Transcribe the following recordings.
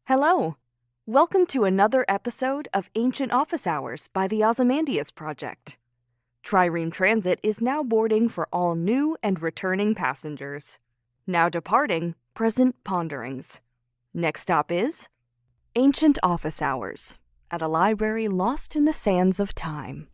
Hello. Welcome to another episode of Ancient Office Hours by the Ozymandias Project. Trireme Transit is now boarding for all new and returning passengers. Now departing, present ponderings. Next stop is Ancient Office Hours at a library lost in the sands of time.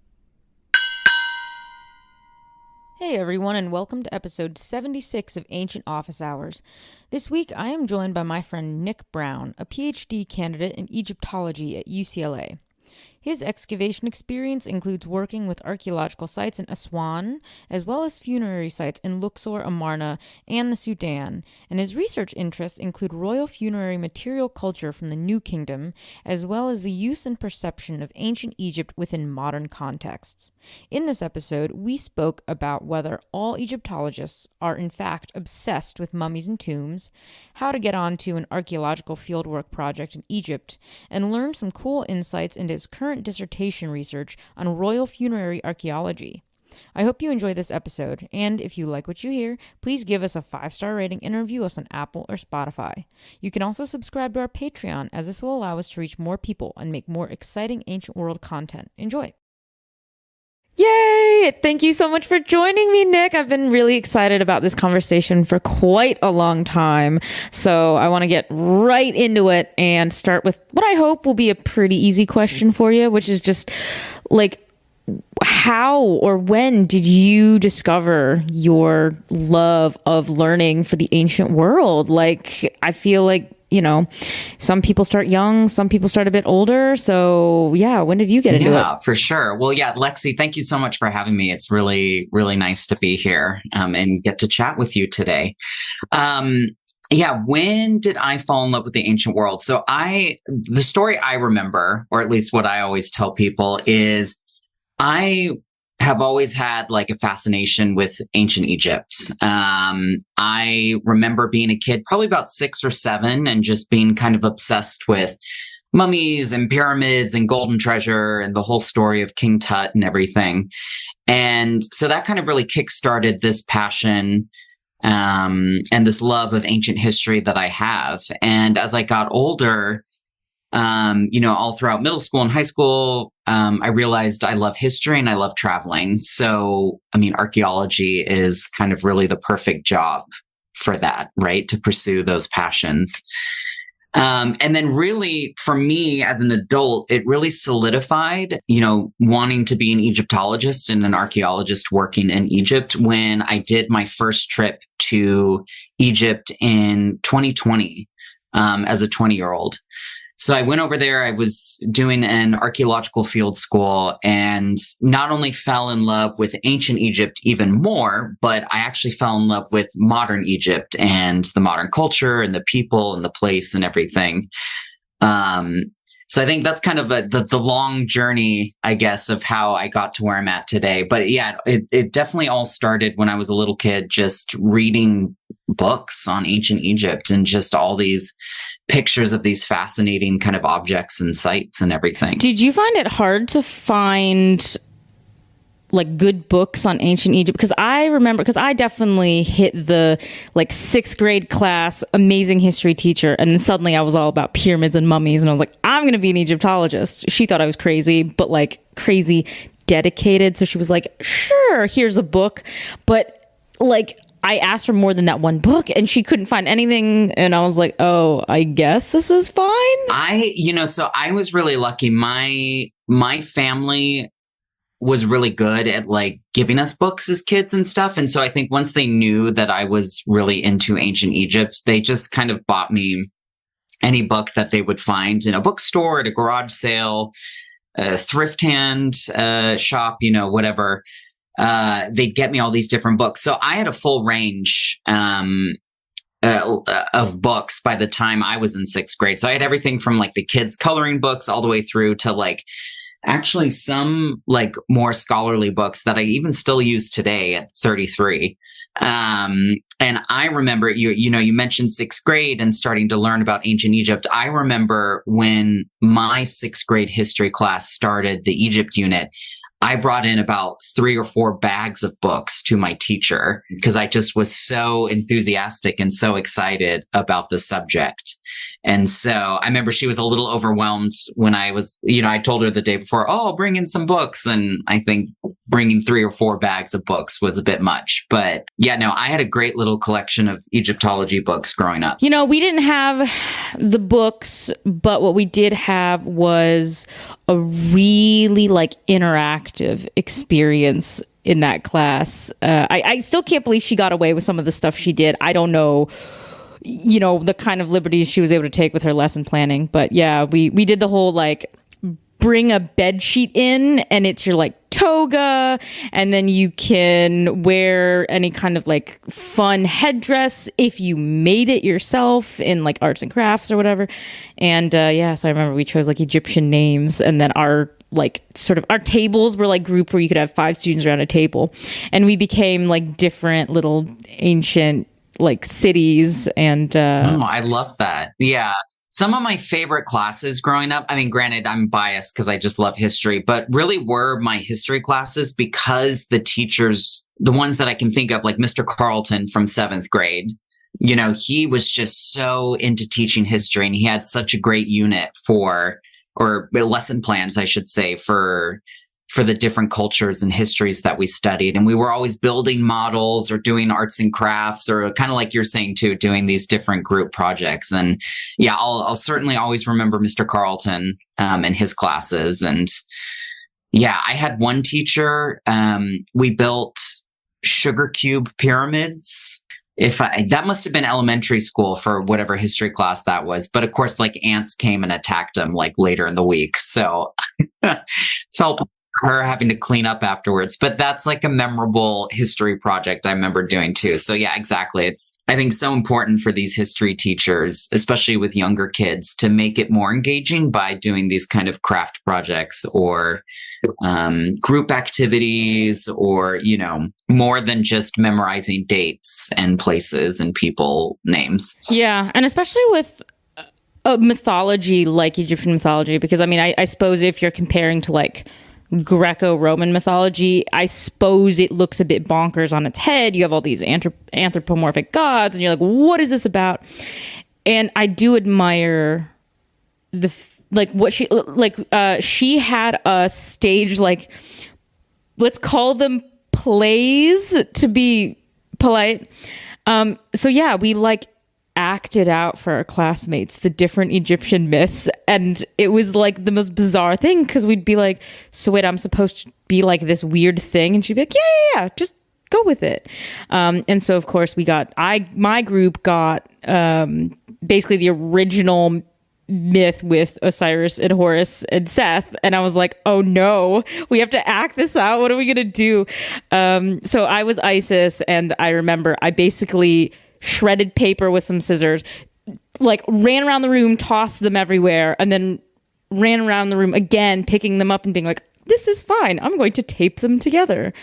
Hey everyone, and welcome to episode 76 of Ancient Office Hours. This week I am joined by my friend Nick Brown, a PhD candidate in Egyptology at UCLA. His excavation experience includes working with archaeological sites in Aswan, as well as funerary sites in Luxor, Amarna, and the Sudan, and his research interests include royal funerary material culture from the New Kingdom, as well as the use and perception of ancient Egypt within modern contexts. In this episode, we spoke about whether all Egyptologists are in fact obsessed with mummies and tombs, how to get onto an archaeological fieldwork project in Egypt, and learn some cool insights into his current dissertation research on royal funerary archaeology. I hope you enjoy this episode, and if you like what you hear, please give us a 5-star rating and review us on Apple or Spotify. You can also subscribe to our Patreon, as this will allow us to reach more people and make more exciting ancient world content. Enjoy! Yay! Thank you so much for joining me, Nick. I've been really excited about this conversation for quite a long time. So I want to get right into it and start with what I hope will be a pretty easy question for you, which is just like, how or when did you discover your love of learning for the ancient world? Like, I feel like, you know, some people start young, some people start a bit older. So yeah, when did you get into it? Yeah, for sure. Well, yeah, Lexi, thank you so much for having me. It's really, really nice to be here and get to chat with you today. Yeah, when did I fall in love with the ancient world? So the story I remember, or at least what I always tell people, is I have always had like a fascination with ancient Egypt. I remember being a kid, probably about 6 or 7, and just being kind of obsessed with mummies and pyramids and golden treasure and the whole story of King Tut and everything. And so that kind of really kickstarted this passion and this love of ancient history that I have. And as I got older, all throughout middle school and high school, I realized I love history and I love traveling. So, archaeology is kind of really the perfect job for that, right? To pursue those passions. And then really for me as an adult, it really solidified, wanting to be an Egyptologist and an archaeologist working in Egypt when I did my first trip to Egypt in 2020, as a 20-year-old. So I went over there, I was doing an archaeological field school, and not only fell in love with ancient Egypt even more, but I actually fell in love with modern Egypt and the modern culture and the people and the place and everything. So I think that's kind of the long journey, I guess, of how I got to where I'm at today. But yeah, it definitely all started when I was a little kid, just reading books on ancient Egypt and just all these pictures of these fascinating kind of objects and sites and everything. Did you find it hard to find like good books on ancient Egypt? Because I definitely hit the like 6th grade class, amazing history teacher. And then suddenly I was all about pyramids and mummies. And I was like, I'm going to be an Egyptologist. She thought I was crazy, but like crazy dedicated. So she was like, sure, here's a book. But like, I asked for more than that one book and she couldn't find anything. And I was like, oh, I guess this is fine. So I was really lucky. My family was really good at like giving us books as kids and stuff. And so I think once they knew that I was really into ancient Egypt, they just kind of bought me any book that they would find in a bookstore, at a garage sale, a thrift hand shop, whatever. They'd get me all these different books. So I had a full range of books by the time I was in 6th grade. So I had everything from like the kids' coloring books all the way through to like actually some like more scholarly books that I even still use today at 33. And I remember you mentioned 6th grade and starting to learn about ancient Egypt. I remember when my 6th grade history class started the Egypt unit, I brought in about 3 or 4 bags of books to my teacher because I just was so enthusiastic and so excited about the subject. And so I remember she was a little overwhelmed when I was, I told her the day before, oh, I'll bring in some books. And I think bringing 3 or 4 bags of books was a bit much. But yeah, no, I had a great little collection of Egyptology books growing up. We didn't have the books, but what we did have was a really interactive experience in that class. I still can't believe she got away with some of the stuff she did. I don't know, the kind of liberties she was able to take with her lesson planning. But yeah, we did the whole bring a bed sheet in, and it's your toga, and then you can wear any kind of fun headdress if you made it yourself in arts and crafts or whatever. And so I remember we chose Egyptian names, and then our our tables were group where you could have 5 students around a table, and we became different little ancient cities. And I love that. Yeah. Some of my favorite classes growing up, I mean, granted, I'm biased because I just love history, but really were my history classes, because the teachers, the ones that I can think of, like Mr. Carlton from 7th grade, he was just so into teaching history, and he had such a great unit or lesson plans, I should say, for the different cultures and histories that we studied. And we were always building models or doing arts and crafts, or kind of like you're saying too, doing these different group projects. And yeah, I'll certainly always remember Mr. Carlton and his classes. And yeah, I had one teacher, we built sugar cube pyramids. That must have been elementary school for whatever history class that was. But of course, ants came and attacked them later in the week. So felt her having to clean up afterwards. But that's a memorable history project I remember doing too. So yeah, exactly. It's, I think, so important for these history teachers, especially with younger kids, to make it more engaging by doing these kind of craft projects or group activities, or, more than just memorizing dates and places and people names. Yeah. And especially with mythology like Egyptian mythology, because I suppose if you're comparing to Greco-Roman mythology, I suppose it looks a bit bonkers on its head. You have all these anthropomorphic gods, and you're what is this about? And I do admire what she had us stage let's call them plays to be polite. So yeah, we acted out for our classmates the different Egyptian myths, and it was the most bizarre thing, because we'd be so wait, I'm supposed to be this weird thing, and she'd be yeah, just go with it. And so of course my group got basically the original myth with Osiris and Horus and Seth, and I was oh no, we have to act this out. What are we gonna do? So I was Isis, and I remember I basically shredded paper with some scissors, ran around the room, tossed them everywhere, and then ran around the room again, picking them up and being this is fine, I'm going to tape them together.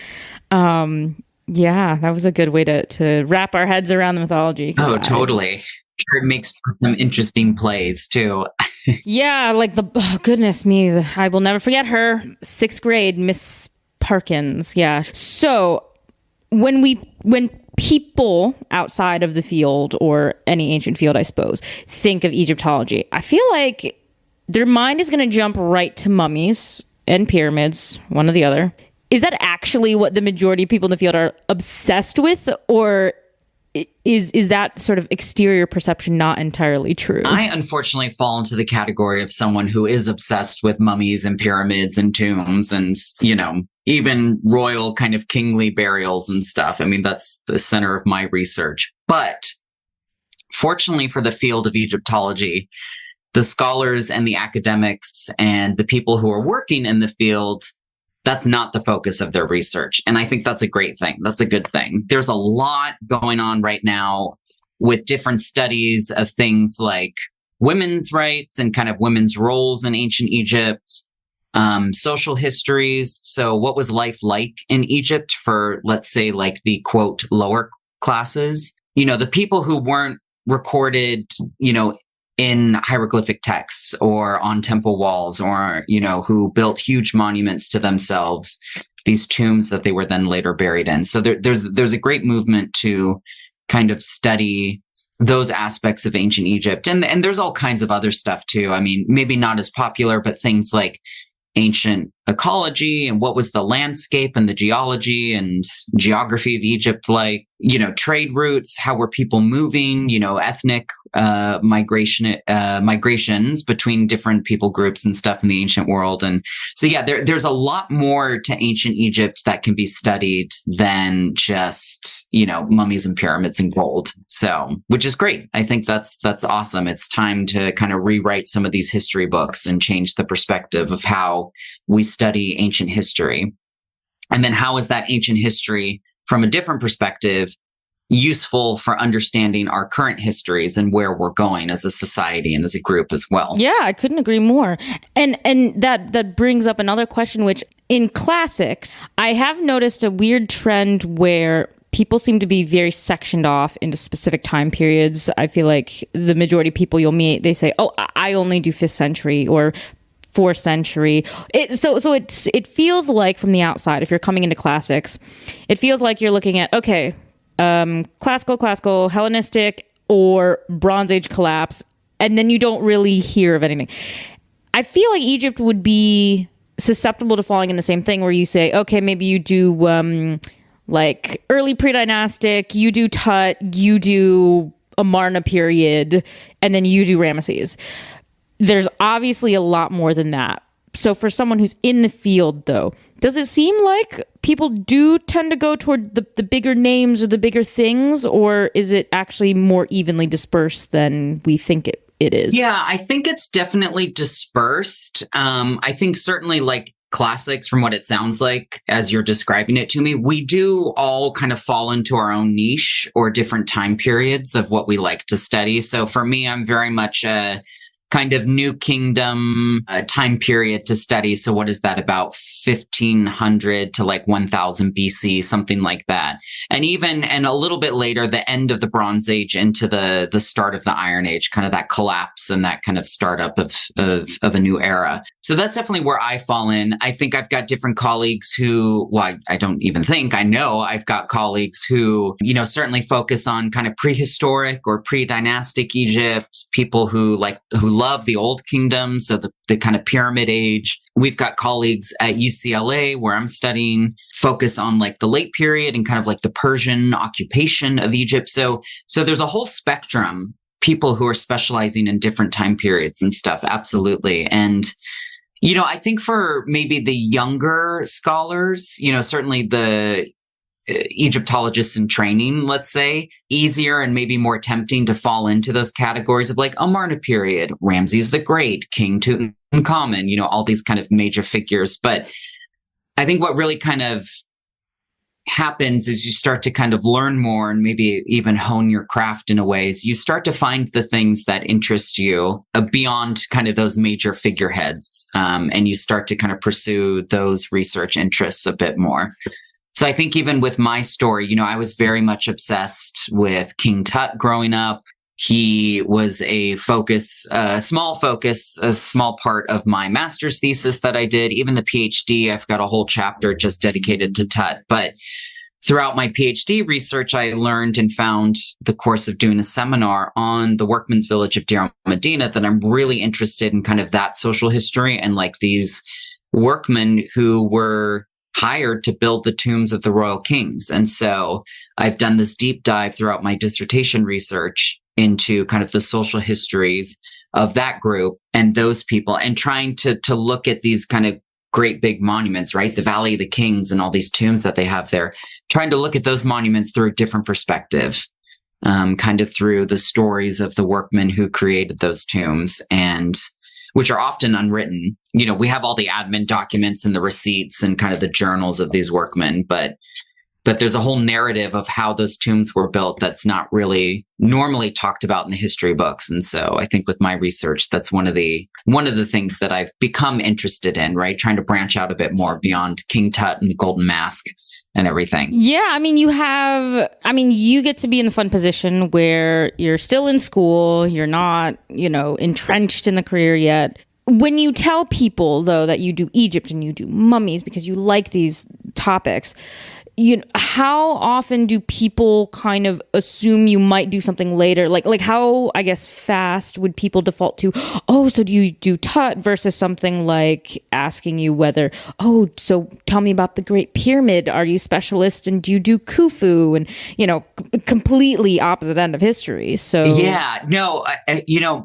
Yeah, that was a good way to wrap our heads around the mythology. Oh, totally. It makes for some interesting plays too. Yeah, oh, goodness me, I will never forget her. 6th grade, Miss Parkins. Yeah. So when people outside of the field, or any ancient field, I suppose, think of Egyptology, I feel their mind is going to jump right to mummies and pyramids, one or the other. Is that actually what the majority of people in the field are obsessed with, or is that sort of exterior perception not entirely true? I unfortunately fall into the category of someone who is obsessed with mummies and pyramids and tombs and, even royal kind of kingly burials and stuff. I mean, that's the center of my research. But fortunately for the field of Egyptology, the scholars and the academics and the people who are working in the field, that's not the focus of their research. And I think that's a great thing. That's a good thing. There's a lot going on right now with different studies of things like women's rights and kind of women's roles in ancient Egypt, social histories. So what was life like in Egypt for, let's say, the quote, lower classes? The people who weren't recorded, in hieroglyphic texts or on temple walls, or, who built huge monuments to themselves, these tombs that they were then later buried in. So there's a great movement to kind of study those aspects of ancient Egypt. And there's all kinds of other stuff too. I mean, maybe not as popular, but things like ancient ecology and what was the landscape and the geology and geography of Egypt like, trade routes, how were people moving, ethnic migrations between different people groups and stuff in the ancient world. And so, yeah, there's a lot more to ancient Egypt that can be studied than just, mummies and pyramids and gold. So, which is great. I think that's awesome. It's time to kind of rewrite some of these history books and change the perspective of how we study ancient history. And then how is that ancient history from a different perspective useful for understanding our current histories and where we're going as a society and as a group as well. Yeah, I couldn't agree more. And that brings up another question, which in classics, I have noticed a weird trend where people seem to be very sectioned off into specific time periods. I feel like the majority of people you'll meet, they say, oh, I only do 5th century or 4th century. It feels like from the outside, if you're coming into classics, it feels like you're looking at, okay, classical, Hellenistic, or Bronze Age collapse, and then you don't really hear of anything. I feel like Egypt would be susceptible to falling in the same thing where you say, okay, maybe you do like early pre-dynastic, you do Tut, you do Amarna period, and then you do Ramesses. There's obviously a lot more than that. So for someone who's in the field, though, does it seem like people do tend to go toward the bigger names or the bigger things, or is it actually more evenly dispersed than we think it is? Yeah, I think it's definitely dispersed. I think certainly like classics, from what it sounds like as you're describing it to me, we do all kind of fall into our own niche or different time periods of what we like to study. So for me, I'm very much a kind of New Kingdom time period to study. So what is that, about 1500 to like 1000 BC, something like that. And a little bit later, the end of the Bronze Age into the start of the Iron Age, kind of that collapse and that kind of startup of a new era. So that's definitely where I fall in. I think I've got different colleagues who, well, I don't even think, I know I've got colleagues who, certainly focus on kind of prehistoric or pre-dynastic Egypt, people who love the Old Kingdom, so the kind of Pyramid Age. We've got colleagues at UCLA where I'm studying focus on like the late period and kind of like the Persian occupation of Egypt. So there's a whole spectrum, people who are specializing in different time periods and stuff. Absolutely. And I think for maybe the younger scholars, certainly the Egyptologists in training, let's say, easier and maybe more tempting to fall into those categories of like Amarna period, Ramses the Great, King Tutankhamun, all these kind of major figures. But I think what really kind of happens is you start to kind of learn more and maybe even hone your craft in a way. Is you start to find the things that interest you beyond kind of those major figureheads, and you start to kind of pursue those research interests a bit more. So I think even with my story, I was very much obsessed with King Tut growing up. He was a small part of my master's thesis that I did. Even the PhD, I've got a whole chapter just dedicated to Tut. But throughout my PhD research, I learned and found the course of doing a seminar on the workmen's village of Deir al-Medina that I'm really interested in kind of that social history and like these workmen who were hired to build the tombs of the royal kings. And so I've done this deep dive throughout my dissertation research into kind of the social histories of that group and those people, and trying to look at these kind of great big monuments, right? The Valley of the Kings and all these tombs that they have there, trying to look at those monuments through a different perspective, kind of through the stories of the workmen who created those tombs, and which are often unwritten. We have all the admin documents and the receipts and kind of the journals of these workmen, but there's a whole narrative of how those tombs were built that's not really normally talked about in the history books. And so I think with my research, that's one of the things that I've become interested in, right? Trying to branch out a bit more beyond King Tut and the Golden Mask and everything. Yeah, you get to be in the fun position where you're still in school, you're not, entrenched in the career yet. When you tell people, though, that you do Egypt and you do mummies because you like these topics, how often do people kind of assume you might do something later? Like how, I guess, fast would people default to, oh, so do you do Tut, versus something like asking you whether, oh, so tell me about the Great Pyramid. Are you specialist and do you do Khufu? And, completely opposite end of history. So yeah, no,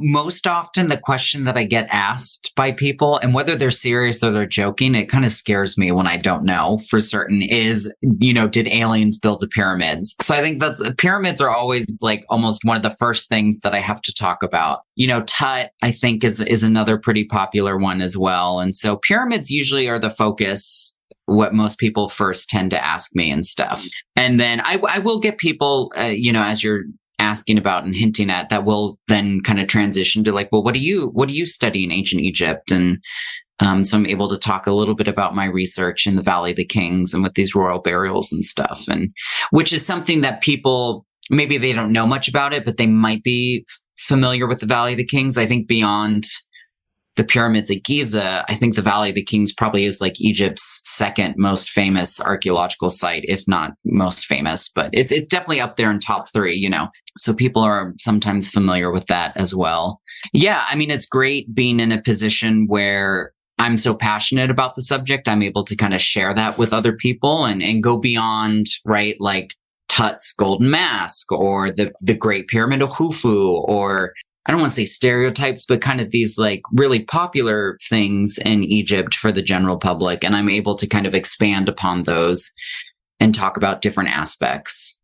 most often the question that I get asked by people, and whether they're serious or they're joking, it kind of scares me when I don't know for certain, is, did aliens build the pyramids? So I think pyramids are always like almost one of the first things that I have to talk about. Tut, I think, is another pretty popular one as well. And so pyramids usually are the focus, what most people first tend to ask me and stuff. And then I will get people, as you're asking about and hinting at, that will then kind of transition to like, well, what do you study in ancient Egypt? And so I'm able to talk a little bit about my research in the Valley of the Kings and with these royal burials and stuff, and which is something that people, maybe they don't know much about it, but they might be familiar with the Valley of the Kings. I think beyond the pyramids at Giza, I think the Valley of the Kings probably is like Egypt's second most famous archaeological site, if not most famous, but it's definitely up there in top 3, So people are sometimes familiar with that as well. Yeah, I mean, it's great being in a position where I'm so passionate about the subject. I'm able to kind of share that with other people and go beyond, right? Like Tut's Golden Mask or the Great Pyramid of Khufu, or I don't want to say stereotypes, but kind of these like really popular things in Egypt for the general public. And I'm able to kind of expand upon those and talk about different aspects.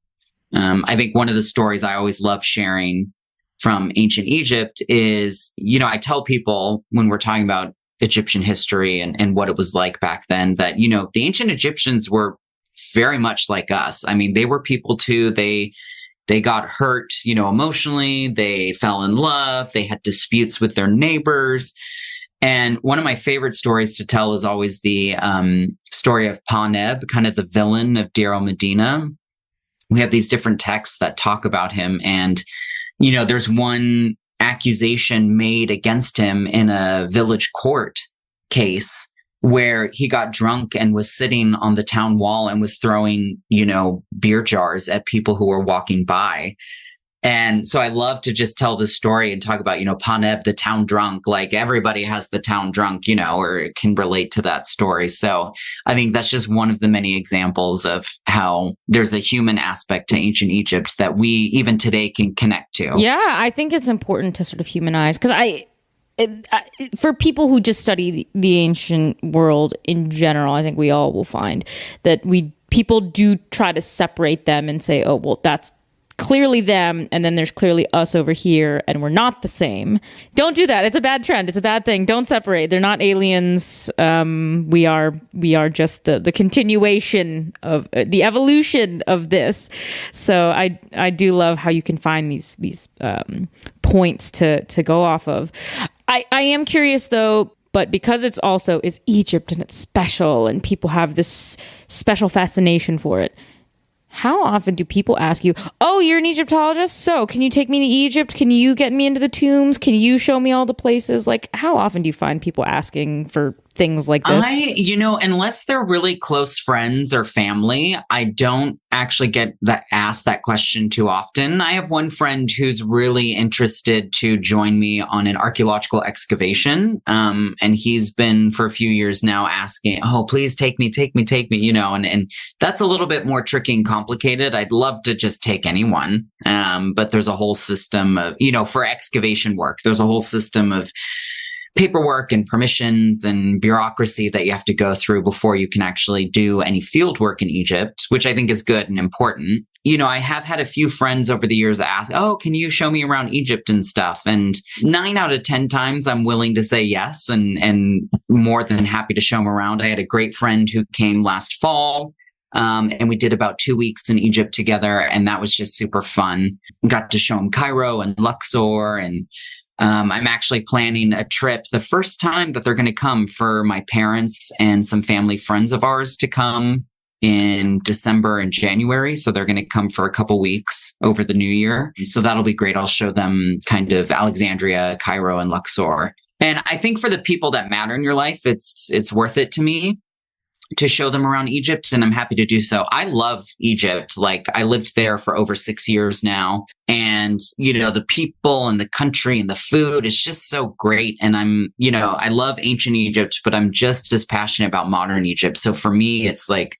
I think one of the stories I always love sharing from ancient Egypt is, I tell people when we're talking about Egyptian history and what it was like back then, that, the ancient Egyptians were very much like us. I mean, they were people too. They got hurt, emotionally. They fell in love. They had disputes with their neighbors. And one of my favorite stories to tell is always the story of Pa-Neb, kind of the villain of Deir el-Medina. We have these different texts that talk about him. And, there's one accusation made against him in a village court case where he got drunk and was sitting on the town wall and was throwing, beer jars at people who were walking by. And so I love to just tell this story and talk about, Pa-Neb, the town drunk. Like everybody has the town drunk, or can relate to that story. So I think that's just one of the many examples of how there's a human aspect to ancient Egypt that we even today can connect to. Yeah, I think it's important to sort of humanize, because for people who just study the ancient world in general, I think we all will find that people do try to separate them and say, oh, well, that's clearly them, and then there's clearly us over here, and we're not the same. Don't do that. It's a bad trend. It's a bad thing. Don't separate. They're not aliens. We are just the continuation of the evolution of this. So I do love how you can find these points to go off of. I am curious though, but because it's Egypt and it's special and people have this special fascination for it, how often do people ask you, oh, you're an Egyptologist? So can you take me to Egypt? Can you get me into the tombs? Can you show me all the places? Like, how often do you find people asking for things like this? Unless they're really close friends or family, I don't actually get asked that question too often. I have one friend who's really interested to join me on an archaeological excavation. And he's been for a few years now asking, oh, please take me, and that's a little bit more tricky and complicated. I'd love to just take anyone. But there's a whole system of, for excavation work, there's a whole system of paperwork and permissions and bureaucracy that you have to go through before you can actually do any field work in Egypt, which I think is good and important. I have had a few friends over the years ask, oh, can you show me around Egypt and stuff? And 9 out of 10 times I'm willing to say yes, and more than happy to show them around. I had a great friend who came last fall. And we did about 2 weeks in Egypt together, and that was just super fun. Got to show him Cairo and Luxor, and I'm actually planning a trip, the first time that they're going to come, for my parents and some family friends of ours to come in December and January. So they're going to come for a couple weeks over the new year. So that'll be great. I'll show them kind of Alexandria, Cairo, and Luxor. And I think for the people that matter in your life, it's worth it to me. to show them around Egypt, and I'm happy to do so. I love Egypt. Like, I lived there for over 6 years now, and, the people and the country and the food is just so great. And I love ancient Egypt, but I'm just as passionate about modern Egypt. So for me, it's like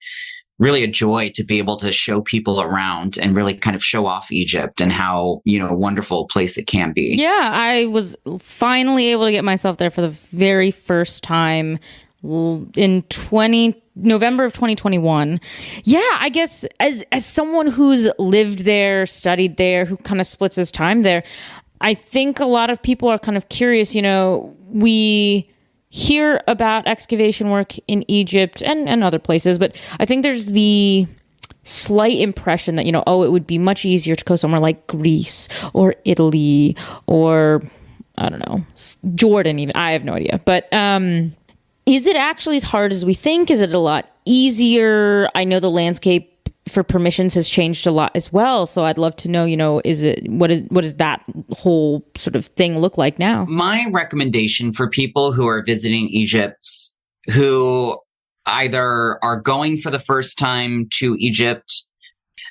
really a joy to be able to show people around and really kind of show off Egypt and how, wonderful a place it can be. Yeah, I was finally able to get myself there for the very first time in November of 2021. Yeah, I guess as someone who's lived there, studied there, who kind of splits his time there, I think a lot of people are kind of curious. We hear about excavation work in Egypt and other places, but I think there's the slight impression that, it would be much easier to go somewhere like Greece or Italy or, I don't know, Jordan even. I have no idea. But is it actually as hard as we think? Is it a lot easier? I know the landscape for permissions has changed a lot as well. So I'd love to know, what does that whole sort of thing look like now? My recommendation for people who are visiting Egypt, who either are going for the first time to Egypt,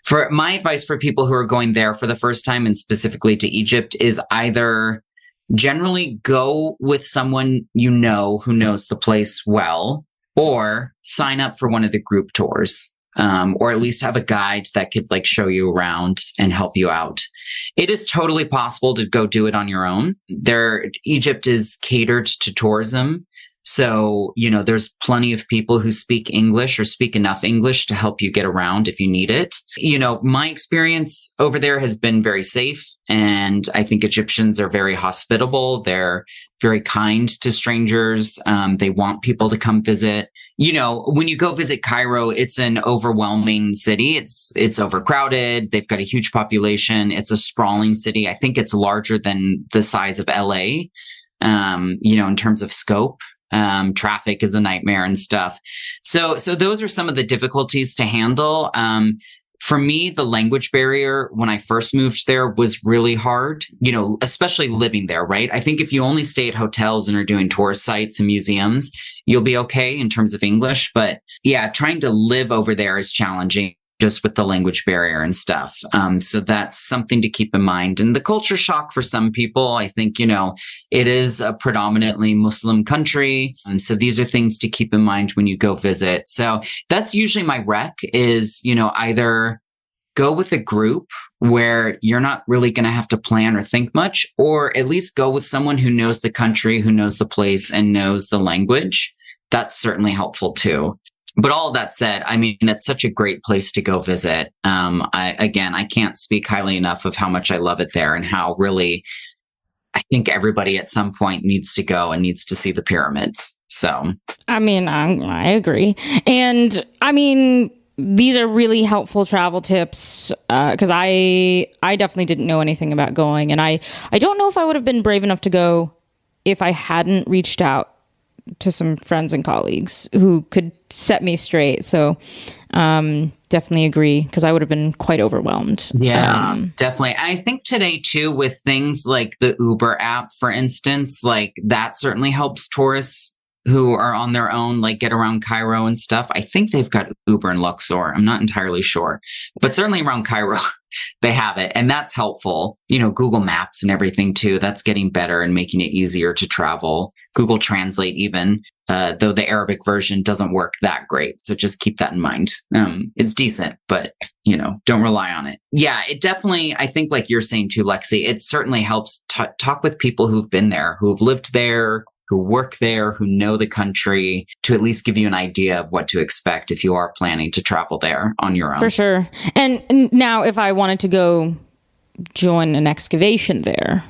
for my advice for people who are going there for the first time and specifically to Egypt is either generally go with someone who knows the place well, or sign up for one of the group tours. Or at least have a guide that could show you around and help you out. It is totally possible to go do it on your own. Egypt is catered to tourism. So, there's plenty of people who speak English or speak enough English to help you get around if you need it. My experience over there has been very safe. And I think Egyptians are very hospitable. They're very kind to strangers. They want people to come visit. When you go visit Cairo, it's an overwhelming city. It's overcrowded. They've got a huge population. It's a sprawling city. I think it's larger than the size of LA, in terms of scope. Traffic is a nightmare and stuff. So those are some of the difficulties to handle. For me, the language barrier when I first moved there was really hard, especially living there, right? I think if you only stay at hotels and are doing tourist sites and museums, you'll be okay in terms of English. But yeah, trying to live over there is challenging just with the language barrier and stuff. So that's something to keep in mind. And the culture shock for some people, I think, it is a predominantly Muslim country. And so these are things to keep in mind when you go visit. So that's usually my rec is, either go with a group where you're not really going to have to plan or think much, or at least go with someone who knows the country, who knows the place and knows the language. That's certainly helpful too. But all of that said, it's such a great place to go visit. I can't speak highly enough of how much I love it there and how really I think everybody at some point needs to go and needs to see the pyramids. So, I agree. And these are really helpful travel tips because I definitely didn't know anything about going. And I don't know if I would have been brave enough to go if I hadn't reached out to some friends and colleagues who could set me straight. So definitely agree, because I would have been quite overwhelmed. Yeah, definitely. I think today too, with things like the Uber app, for instance, that certainly helps tourists who are on their own, get around Cairo and stuff. I think they've got Uber in Luxor. I'm not entirely sure, but certainly around Cairo, they have it. And that's helpful. Google Maps and everything too. That's getting better and making it easier to travel. Google Translate even, though the Arabic version doesn't work that great. So just keep that in mind. It's decent, but don't rely on it. Yeah, it definitely, I think like you're saying too, Lexi, it certainly helps talk with people who've been there, who've lived there, who work there, who know the country, to at least give you an idea of what to expect if you are planning to travel there on your own. For sure. And now if I wanted to go join an excavation there,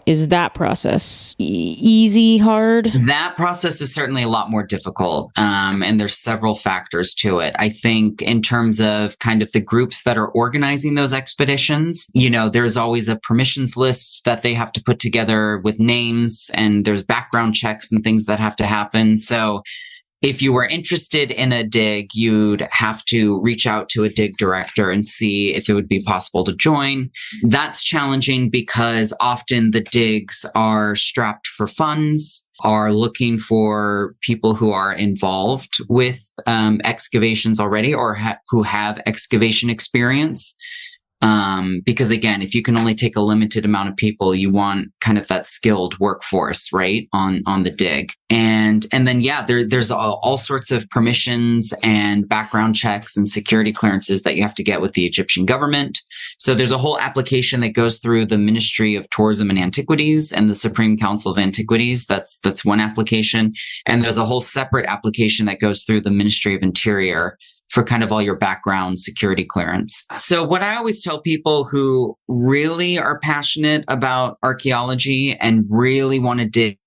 is that process easy, hard? That process is certainly a lot more difficult. And there's several factors to it. I think in terms of kind of the groups that are organizing those expeditions, there's always a permissions list that they have to put together with names, and there's background checks and things that have to happen. So if you were interested in a dig, you'd have to reach out to a dig director and see if it would be possible to join. That's challenging because often the digs are strapped for funds. are looking for people who are involved with excavations already or who have excavation experience. Because again, if you can only take a limited amount of people, you want kind of that skilled workforce, right, on the dig. And then, yeah, there's all sorts of permissions and background checks and security clearances that you have to get with the Egyptian government. So there's a whole application that goes through the Ministry of Tourism and Antiquities and the Supreme Council of Antiquities. That's one application. And there's a whole separate application that goes through the Ministry of Interior for kind of all your background security clearance. So what I always tell people who really are passionate about archaeology and really want to dig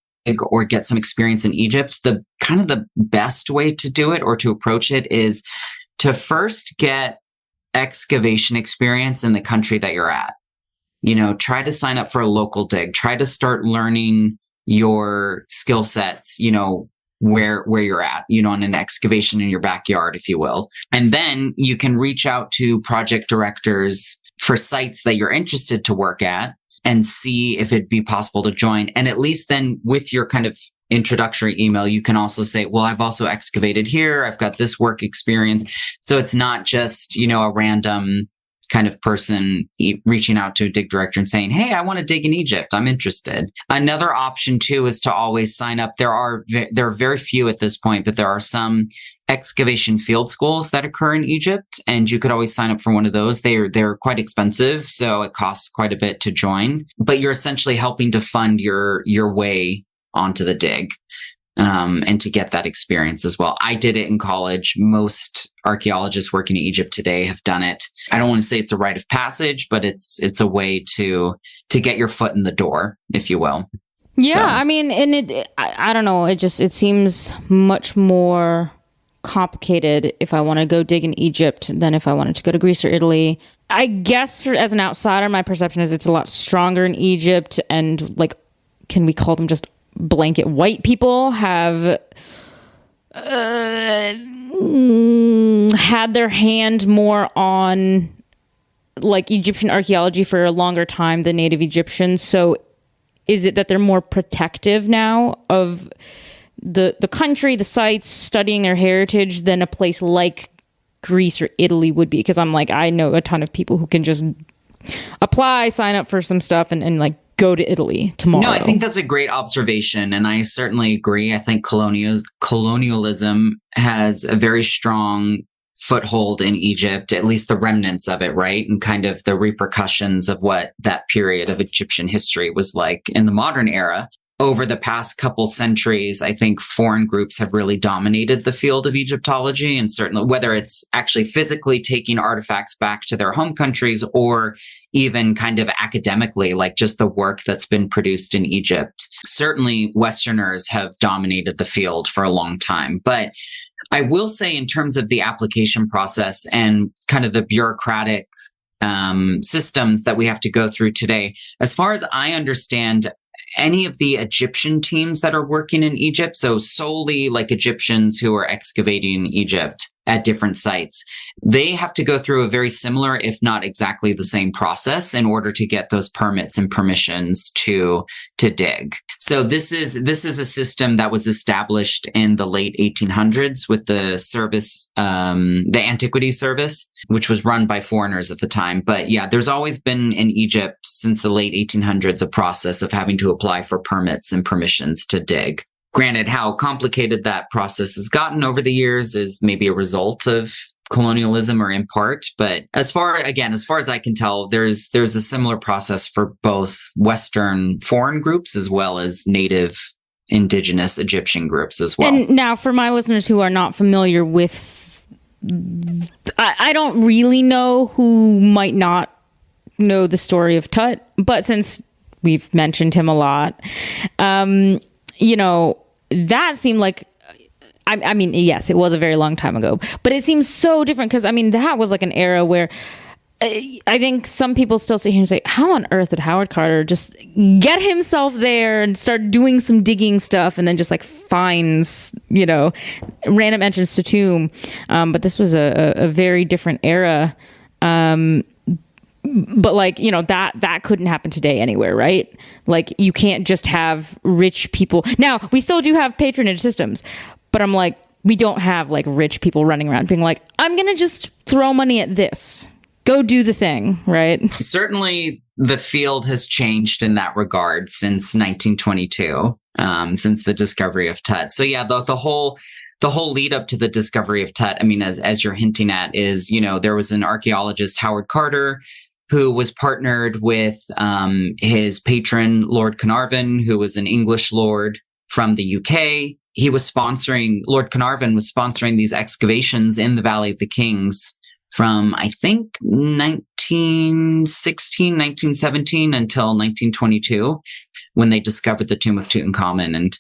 or get some experience in Egypt, the kind of the best way to do it or to approach it is to first get excavation experience in the country that you're at. You know, try to sign up for a local dig, try to start learning your skill sets, you know, where you're at, you know, on an excavation in your backyard, if you will. And then you can reach out to project directors for sites that you're interested to work at and see if it'd be possible to join. And at least then with your kind of introductory email, you can also say, well, I've also excavated here. I've got this work experience. So it's not just, you know, a random kind of person reaching out to a dig director and saying, hey, I want to dig in Egypt. I'm interested. Another option too is to always sign up. There are very few at this point, but there are some excavation field schools that occur in Egypt, and you could always sign up for one of those. They're quite expensive, so it costs quite a bit to join, but you're essentially helping to fund your way onto the dig. And to get that experience as well. I did it in college. Most archaeologists working in Egypt today have done it. I don't want to say it's a rite of passage, but it's a way to get your foot in the door, if you will. Yeah, So, I mean, and I don't know. It seems much more complicated if I want to go dig in Egypt than if I wanted to go to Greece or Italy. I guess as an outsider, my perception is it's a lot stronger in Egypt, and like, can we call them just blanket white people have had their hand more on like Egyptian archaeology for a longer time than native Egyptians. So is it that they're more protective now of the country, the sites, studying their heritage than a place like Greece or Italy would be? Because I'm like, I know a ton of people who can just apply, sign up for some stuff and like go to Italy tomorrow. no, I think that's a great observation. And I certainly agree. I think colonialism has a very strong foothold in Egypt, at least the remnants of it, right? And kind of the repercussions of what that period of Egyptian history was like in the modern era. Over the past couple centuries, I think foreign groups have really dominated the field of Egyptology, and certainly whether it's actually physically taking artifacts back to their home countries or even kind of academically, like just the work that's been produced in Egypt. Certainly Westerners have dominated the field for a long time. But I will say in terms of the application process and kind of the bureaucratic systems that we have to go through today, as far as I understand, any of the Egyptian teams that are working in Egypt, so solely like Egyptians who are excavating Egypt at different sites, they have to go through a very similar, if not exactly the same process in order to get those permits and permissions to dig. So this is a system that was established in the late 1800s with the service, the Antiquity Service, which was run by foreigners at the time. But yeah, there's always been in Egypt since the late 1800s a process of having to apply for permits and permissions to dig. Granted, how complicated that process has gotten over the years is maybe a result of colonialism or in part. But as far as I can tell, there's a similar process for both Western foreign groups as well as native indigenous Egyptian groups as well. And now for my listeners who are not familiar with, I don't really know who might not know the story of Tut, but since we've mentioned him a lot, you know, that seemed like, I mean, yes, it was a very long time ago, but it seems so different because, I mean, that was like an era where I think some people still sit here and say, how on earth did Howard Carter just get himself there and start doing some digging stuff and then just like finds, you know, random entrance to tomb. But this was a very different era. But like, that couldn't happen today anywhere, right? Like, you can't just have rich people. Now, we still do have patronage systems, but I'm like, we don't have like rich people running around being like, I'm going to just throw money at this. Go do the thing, right? Certainly the field has changed in that regard since 1922, since the discovery of Tut. So yeah, the whole lead up to the discovery of Tut, I mean, as you're hinting at, is, there was an archaeologist, Howard Carter, who was partnered with his patron, Lord Carnarvon, who was an English lord from the UK. Lord Carnarvon was sponsoring these excavations in the Valley of the Kings from, I think, 1916, 1917 until 1922, when they discovered the tomb of Tutankhamun. And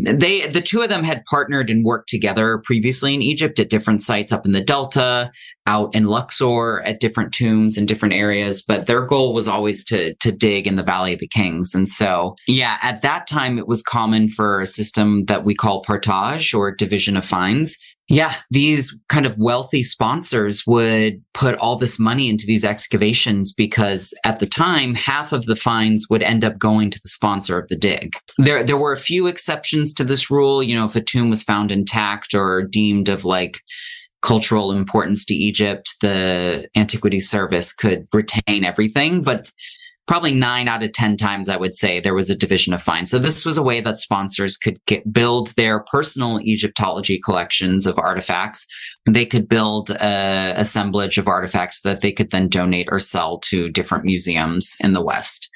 the two of them had partnered and worked together previously in Egypt at different sites up in the Delta, out in Luxor at different tombs in different areas. But their goal was always to dig in the Valley of the Kings. And so, yeah, at that time, it was common for a system that we call partage, or division of finds. Yeah, these kind of wealthy sponsors would put all this money into these excavations because at the time, half of the finds would end up going to the sponsor of the dig. There were a few exceptions to this rule. If a tomb was found intact or deemed of like cultural importance to Egypt, the Antiquities Service could retain everything. But probably 9 out of 10 times, I would say, there was a division of finds. So this was a way that sponsors could build their personal Egyptology collections of artifacts. They could build a assemblage of artifacts that they could then donate or sell to different museums in the West.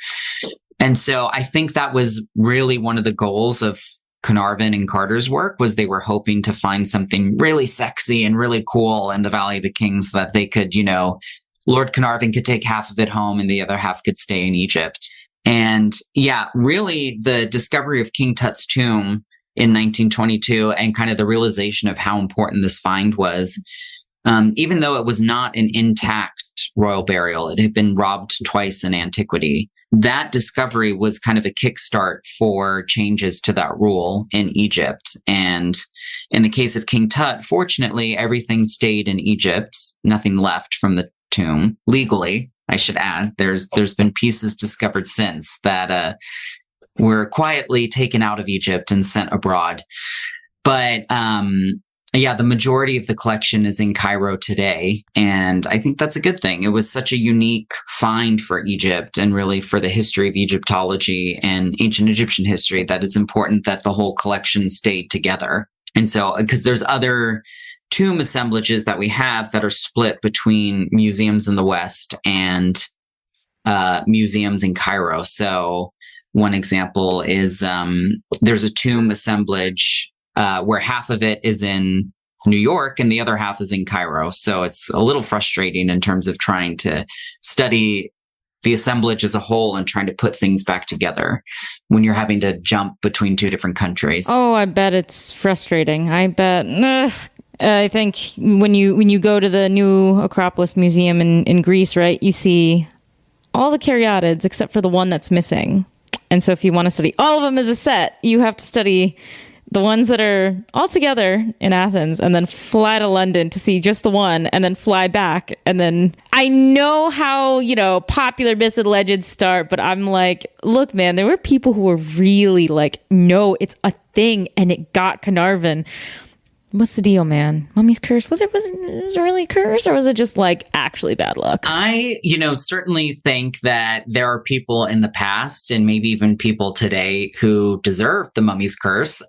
And so I think that was really one of the goals of Carnarvon and Carter's work, was they were hoping to find something really sexy and really cool in the Valley of the Kings that they could, Lord Carnarvon could take half of it home and the other half could stay in Egypt. And yeah, really the discovery of King Tut's tomb in 1922 and kind of the realization of how important this find was, even though it was not an intact royal burial, it had been robbed twice in antiquity. That discovery was kind of a kickstart for changes to that rule in Egypt. And in the case of King Tut, fortunately, everything stayed in Egypt, nothing left from the tomb legally, I should add. There's been pieces discovered since that were quietly taken out of Egypt and sent abroad. But yeah, the majority of the collection is in Cairo today, and I think that's a good thing. It was such a unique find for Egypt and really for the history of Egyptology and ancient Egyptian history that it's important that the whole collection stayed together. And so, because there's other tomb assemblages that we have that are split between museums in the West and museums in Cairo. So one example is there's a tomb assemblage where half of it is in New York and the other half is in Cairo. So it's a little frustrating in terms of trying to study the assemblage as a whole and trying to put things back together when you're having to jump between two different countries. Oh, I bet it's frustrating. I bet. I think when you go to the new Acropolis Museum in Greece, right, you see all the caryatids except for the one that's missing. And so if you want to study all of them as a set, you have to study the ones that are all together in Athens and then fly to London to see just the one and then fly back. And then I know how, popular myths and legends start, but I'm like, look, man, there were people who were really like, no, it's a thing. And it got Carnarvon. What's the deal, man? Mummy's curse? Was it really a curse, or was it just like actually bad luck? I, certainly think that there are people in the past and maybe even people today who deserve the mummy's curse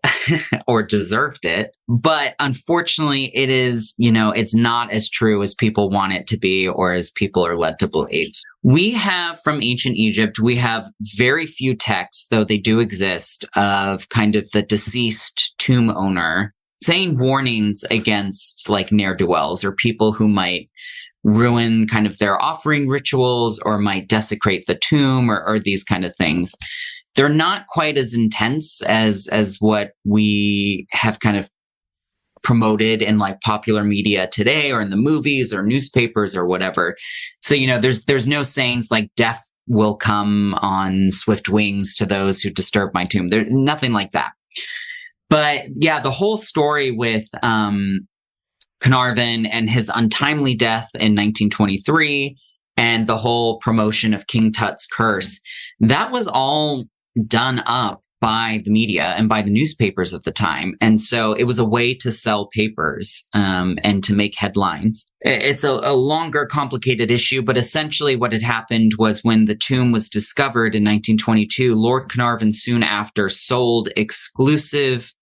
or deserved it. But unfortunately, it is, it's not as true as people want it to be or as people are led to believe. We have from ancient Egypt, we have very few texts, though they do exist, of kind of the deceased tomb owner saying warnings against like ne'er-do-wells or people who might ruin kind of their offering rituals or might desecrate the tomb or these kind of things. They're not quite as intense as what we have kind of promoted in like popular media today or in the movies or newspapers or whatever. So, there's no sayings like death will come on swift wings to those who disturb my tomb. There's nothing like that. But yeah, the whole story with Carnarvon and his untimely death in 1923 and the whole promotion of King Tut's curse, that was all done up by the media and by the newspapers at the time. And so it was a way to sell papers and to make headlines. It's a longer, complicated issue, but essentially what had happened was when the tomb was discovered in 1922, Lord Carnarvon soon after sold exclusive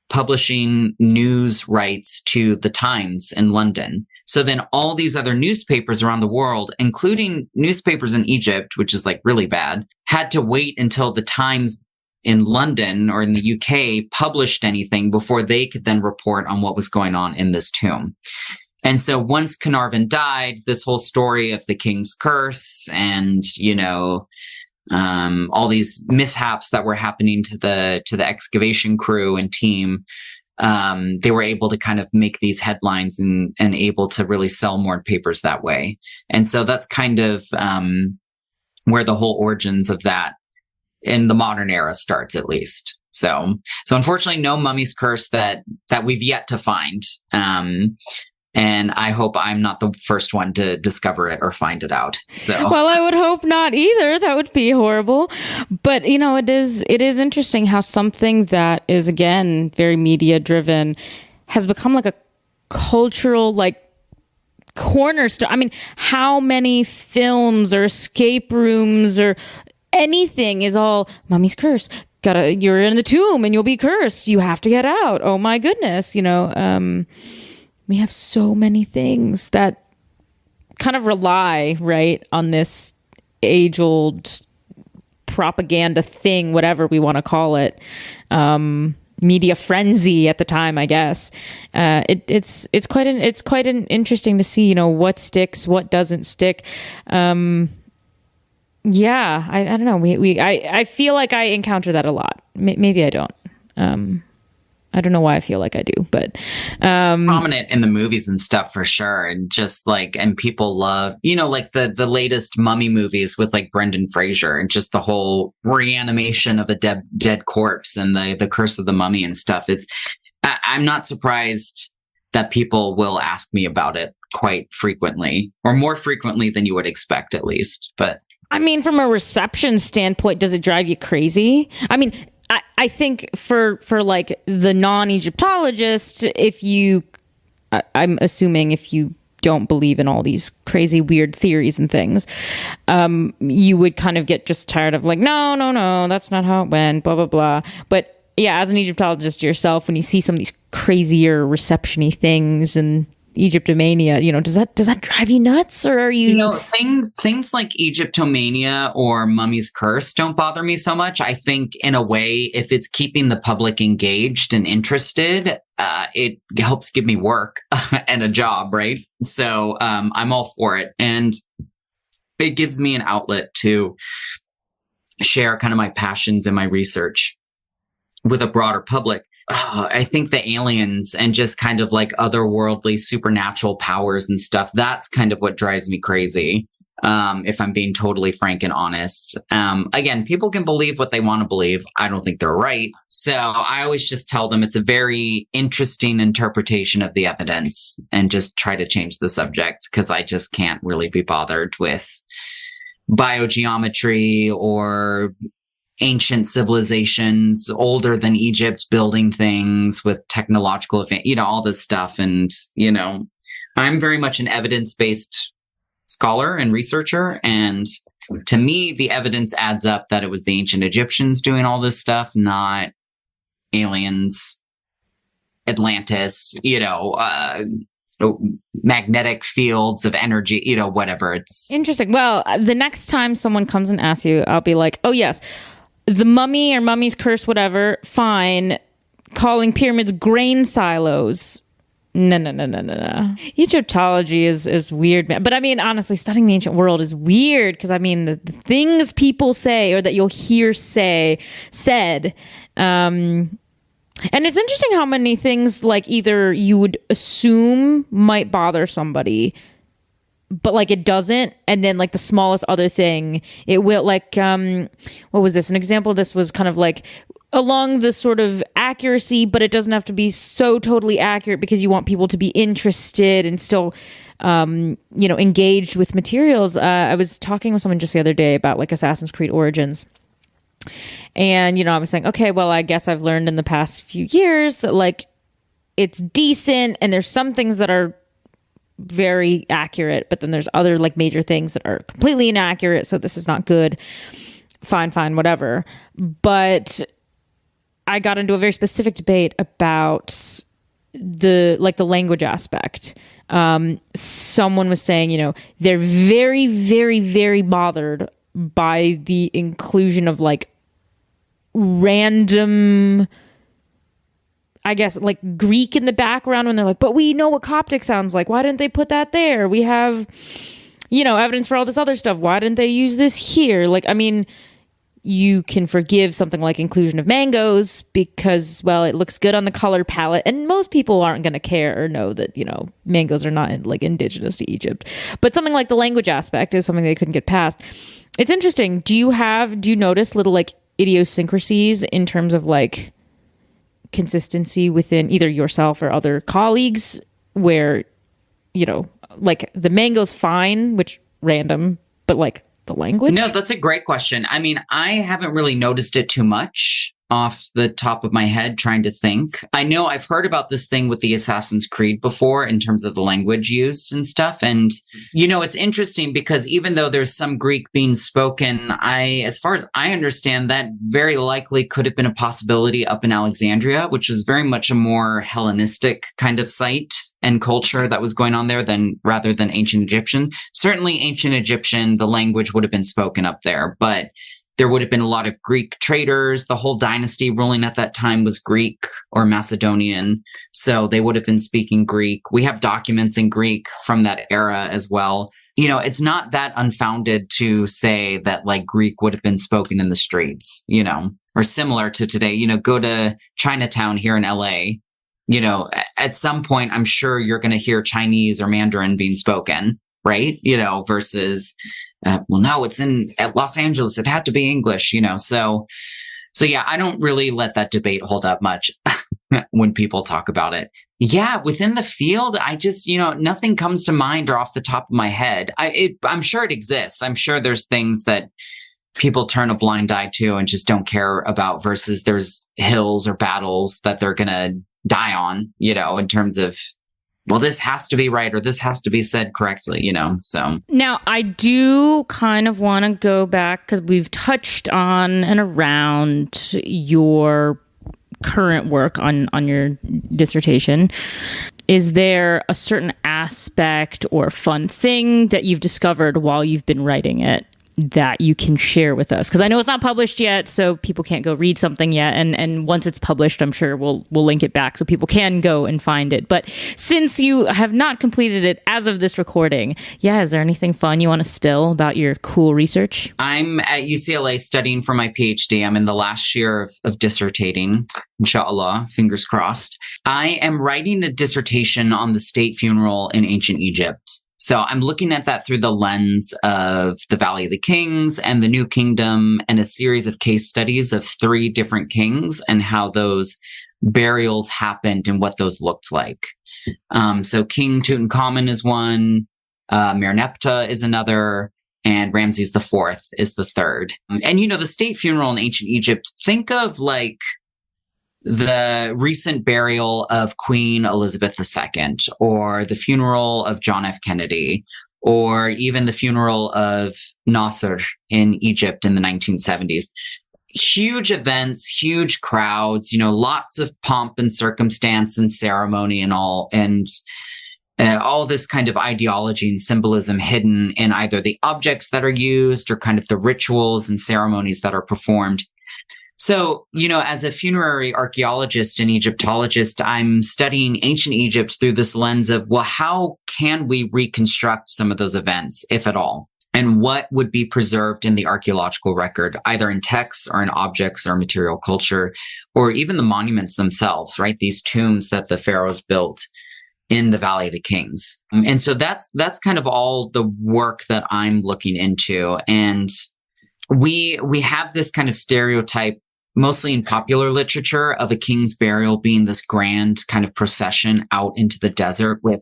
publishing news rights to the Times in London. So then all these other newspapers around the world, including newspapers in Egypt, which is like really bad, had to wait until the Times in London or in the UK published anything before they could then report on what was going on in this tomb. And so once Carnarvon died, this whole story of the king's curse and, all these mishaps that were happening to the excavation crew and team, they were able to kind of make these headlines and able to really sell more papers that way. And so that's kind of where the whole origins of that in the modern era starts, at least. So unfortunately, no mummy's curse that we've yet to find. And I hope I'm not the first one to discover it or find it out. So, well, I would hope not either. That would be horrible. But it is interesting how something that is, again, very media driven has become like a cultural cornerstone. I mean, how many films or escape rooms or anything is all mummy's curse? You're in the tomb and you'll be cursed. You have to get out. Oh my goodness. We have so many things that kind of rely, right, on this age-old propaganda thing, whatever we want to call it. Media frenzy at the time, I guess. It's quite an interesting to see, what sticks, what doesn't stick. Yeah, I don't know. I feel like I encounter that a lot. Maybe I don't. I don't know why I feel like I do, but prominent in the movies and stuff for sure. And just and people love, the latest Mummy movies with Brendan Fraser and just the whole reanimation of a dead corpse and the curse of the mummy and stuff. I'm not surprised that people will ask me about it quite frequently, or more frequently than you would expect, at least. But I mean, from a reception standpoint, does it drive you crazy? I mean, I think for the non-Egyptologist, I'm assuming if you don't believe in all these crazy weird theories and things, you would kind of get just tired of no, that's not how it went, blah, blah, blah. But yeah, as an Egyptologist yourself, when you see some of these crazier reception-y things and Egyptomania, does that drive you nuts, or are you? Things like Egyptomania or Mummy's Curse don't bother me so much. I think in a way, if it's keeping the public engaged and interested, it helps give me work and a job, right? So I'm all for it, and it gives me an outlet to share kind of my passions and my research with a broader public. I think the aliens and just kind of otherworldly supernatural powers and stuff, that's kind of what drives me crazy. If I'm being totally frank and honest. Again, people can believe what they want to believe. I don't think they're right. So I always just tell them it's a very interesting interpretation of the evidence and just try to change the subject, because I just can't really be bothered with biogeometry or ancient civilizations older than Egypt building things with technological all this stuff. And I'm very much an evidence-based scholar and researcher, and to me the evidence adds up that it was the ancient Egyptians doing all this stuff, not aliens, Atlantis, magnetic fields of energy, whatever. It's interesting. Well, the next time someone comes and asks you, I'll be like, oh yes, the mummy or mummy's curse, whatever, fine. Calling pyramids grain silos. No. Egyptology is weird, man. But I mean, honestly, studying the ancient world is weird, because I mean, the things people say or that you'll hear said. And it's interesting how many things either you would assume might bother somebody, but it doesn't, and then the smallest other thing it will. What was this? An example of this was kind of along the sort of accuracy, but it doesn't have to be so totally accurate because you want people to be interested and still, engaged with materials. I was talking with someone just the other day about like Assassin's Creed Origins. And, I was saying, okay, well, I guess I've learned in the past few years that like it's decent and there's some things that are very accurate, but then there's other like major things that are completely inaccurate. So this is not good. Fine, whatever. But I got into a very specific debate about the language aspect. Someone was saying, they're very, very, very bothered by the inclusion of like random, I guess, like Greek in the background when they're like, but we know what Coptic sounds like. Why didn't they put that there? We have, evidence for all this other stuff. Why didn't they use this here? Like, I mean, you can forgive something like inclusion of mangoes because, well, it looks good on the color palette, and most people aren't going to care or know that, mangoes are not like indigenous to Egypt. But something like the language aspect is something they couldn't get past. It's interesting. Do you notice little like idiosyncrasies in terms of like consistency within either yourself or other colleagues where, like the mango's fine, which random, but like the language? No, that's a great question. I mean, I haven't really noticed it too much off the top of my head trying to think. I know I've heard about this thing with the Assassin's Creed before in terms of the language used and stuff. And, it's interesting because even though there's some Greek being spoken, as far as I understand, that very likely could have been a possibility up in Alexandria, which was very much a more Hellenistic kind of site and culture that was going on there rather than ancient Egyptian. Certainly ancient Egyptian, the language would have been spoken up there, but there would have been a lot of Greek traders. The whole dynasty ruling at that time was Greek or Macedonian. So they would have been speaking Greek. We have documents in Greek from that era as well. It's not that unfounded to say that like Greek would have been spoken in the streets, or similar to today. Go to Chinatown here in LA. At some point, I'm sure you're going to hear Chinese or Mandarin being spoken, right? Versus no, it's at Los Angeles. It had to be English, So yeah, I don't really let that debate hold up much when people talk about it. Yeah, within the field, I just, nothing comes to mind or off the top of my head. I'm sure it exists. I'm sure there's things that people turn a blind eye to and just don't care about versus there's hills or battles that they're going to die on, in terms of, well, this has to be right or this has to be said correctly, so. Now, I do kind of want to go back because we've touched on and around your current work on your dissertation. Is there a certain aspect or fun thing that you've discovered while you've been writing it that you can share with us? Because I know it's not published yet, so people can't go read something yet. And once it's published, I'm sure we'll link it back so people can go and find it. But since you have not completed it as of this recording, is there anything fun you want to spill about your cool research? I'm at UCLA studying for my PhD. I'm in the last year of dissertating, inshallah, fingers crossed. I am writing a dissertation on the state funeral in ancient Egypt. So I'm looking at that through the lens of the Valley of the Kings and the New Kingdom and a series of case studies of 3 different kings and how those burials happened and what those looked like. So King Tutankhamun is one, Merneptah is another, and Ramses IV is the third. And, the state funeral in ancient Egypt, think of like the recent burial of Queen Elizabeth II, or the funeral of John F. Kennedy, or even the funeral of Nasser in Egypt in the 1970s. Huge events, huge crowds, lots of pomp and circumstance and ceremony and all this kind of ideology and symbolism hidden in either the objects that are used or kind of the rituals and ceremonies that are performed. So, as a funerary archaeologist and Egyptologist, I'm studying ancient Egypt through this lens of, well, how can we reconstruct some of those events, if at all? And what would be preserved in the archaeological record, either in texts or in objects or material culture, or even the monuments themselves, right? These tombs that the pharaohs built in the Valley of the Kings. And so that's kind of all the work that I'm looking into. And we have this kind of stereotype mostly in popular literature, of a king's burial being this grand kind of procession out into the desert with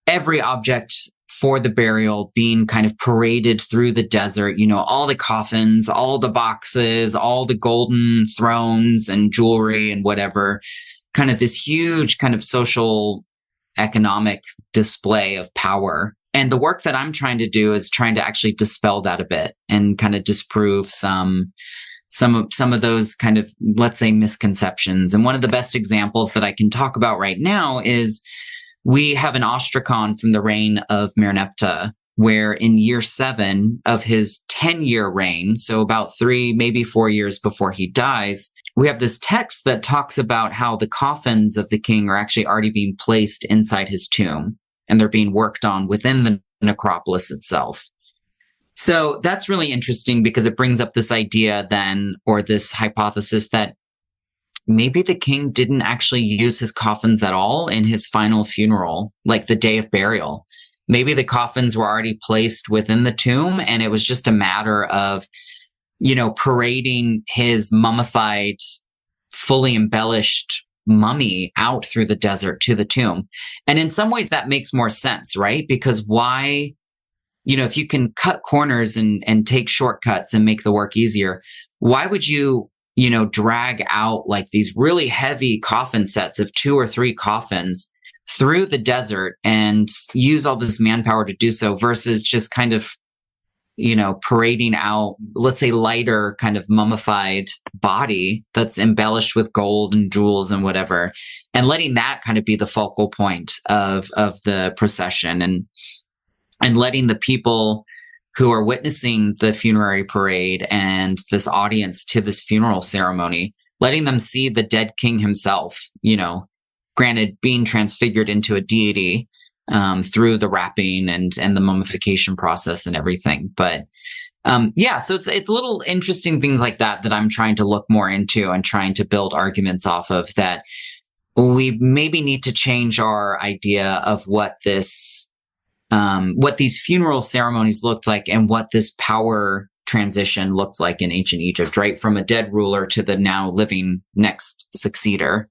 every object for the burial being kind of paraded through the desert, all the coffins, all the boxes, all the golden thrones and jewelry and whatever, kind of this huge kind of social economic display of power. And the work that I'm trying to do is trying to actually dispel that a bit and kind of disprove some of those kind of, let's say, misconceptions. And one of the best examples that I can talk about right now is we have an ostracon from the reign of Merneptah, where in year 7 of his 10-year reign, so about 3, maybe 4 years before he dies, we have this text that talks about how the coffins of the king are actually already being placed inside his tomb, and they're being worked on within the necropolis itself. So that's really interesting because it brings up this idea then, or this hypothesis, that maybe the king didn't actually use his coffins at all in his final funeral, like the day of burial. Maybe the coffins were already placed within the tomb, and it was just a matter of, parading his mummified, fully embellished mummy out through the desert to the tomb. And in some ways that makes more sense, right? Because why, if you can cut corners and take shortcuts and make the work easier, why would you, drag out like these really heavy coffin sets of 2 or 3 coffins through the desert and use all this manpower to do so versus just kind of, parading out, let's say, lighter kind of mummified body that's embellished with gold and jewels and whatever, and letting that kind of be the focal point of the procession, and letting the people who are witnessing the funerary parade and this audience to this funeral ceremony, letting them see the dead king himself, granted being transfigured into a deity through the wrapping and the mummification process and everything. But so it's little interesting things like that I'm trying to look more into and trying to build arguments off of, that we maybe need to change our idea of what these funeral ceremonies looked like and what this power transition looked like in ancient Egypt, right? From a dead ruler to the now living next successor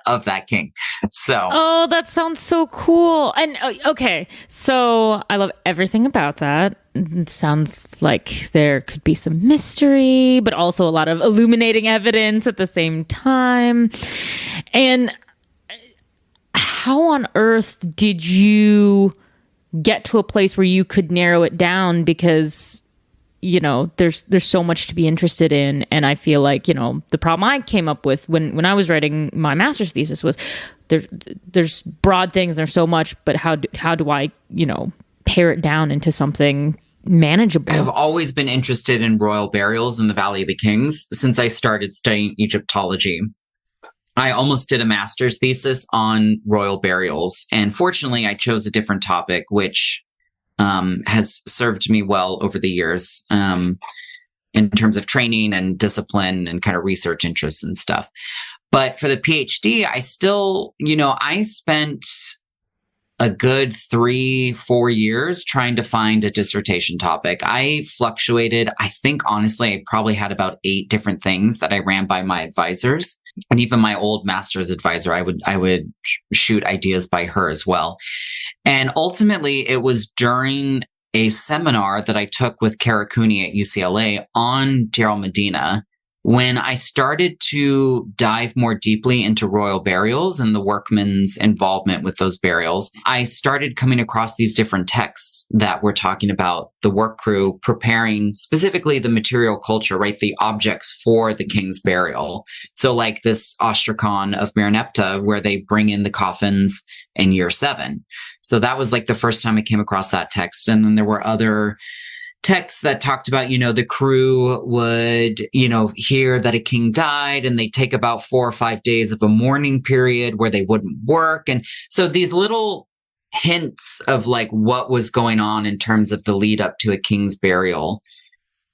of that king. So, that sounds so cool. And okay, so I love everything about that. It sounds like there could be some mystery, but also a lot of illuminating evidence at the same time. And how on earth did you get to a place where you could narrow it down? Because there's so much to be interested in. And I feel like, the problem I came up with when I was writing my master's thesis was there's broad things, there's so much, but how do I, pare it down into something manageable? I've always been interested in royal burials in the Valley of the Kings since I started studying Egyptology. I almost did a master's thesis on royal burials, and fortunately I chose a different topic, which has served me well over the years in terms of training and discipline and kind of research interests and stuff. But for the PhD, I still, I spent a good 3-4 years trying to find a dissertation topic. I fluctuated. I think, honestly, I probably had about 8 different things that I ran by my advisors. And even my old master's advisor, I would shoot ideas by her as well. And ultimately, it was during a seminar that I took with Kara Cooney at UCLA on Deir el-Medina when I started to dive more deeply into royal burials and the workmen's involvement with those burials. I started coming across these different texts that were talking about the work crew preparing specifically the material culture, right? The objects for the king's burial. So like this ostracon of Merneptah, where they bring in the coffins in year 7. So that was like the first time I came across that text. And then there were other texts that talked about, the crew would, hear that a king died and they take about 4 or 5 days of a mourning period where they wouldn't work. And so these little hints of like what was going on in terms of the lead up to a king's burial